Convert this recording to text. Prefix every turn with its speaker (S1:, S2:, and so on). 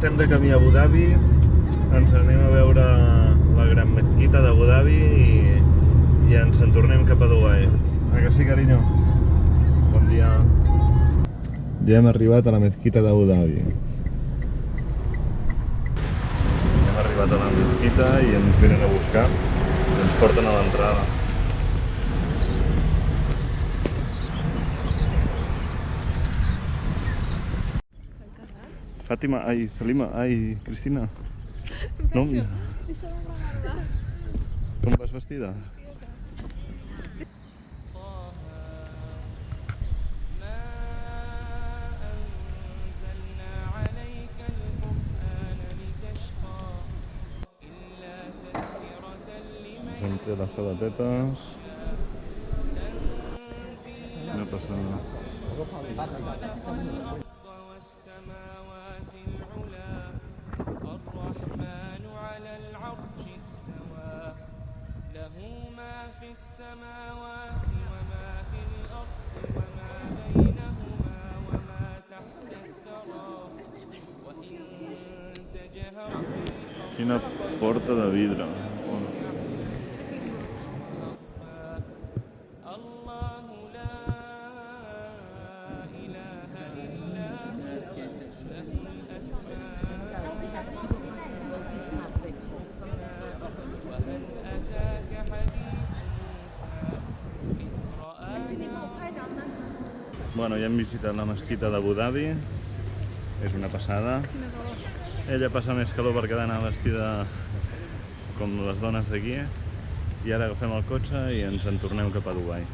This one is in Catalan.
S1: estem de camí a Abu Dhabi, ens anem a veure la gran mezquita d'Abu Dhabi i ens en tornem cap a Dubai. Que sí, carinyo? Bon dia. Ja hem arribat a la mezquita d'Abu Dhabi. Hem arribat a la mezquita i ens venen a buscar i ens porten a l'entrada. Fàtima, ai, Salima, ai, Cristina. No, com vas vestida? Ens hem tret les sabatetes. Quina passada. الرحمن على العرش استوى له ما في السماوات وما في الأرض وما بينهما وما تحت الثرى وإن تجهر بالقول Quina porta de vidre. Bueno, ja hem visitat la mesquita d'Abu Dhabi, és una passada. Ella passa més calor perquè ha d'anar vestida com les dones d'aquí i ara agafem el cotxe i ens en tornem cap a Dubai.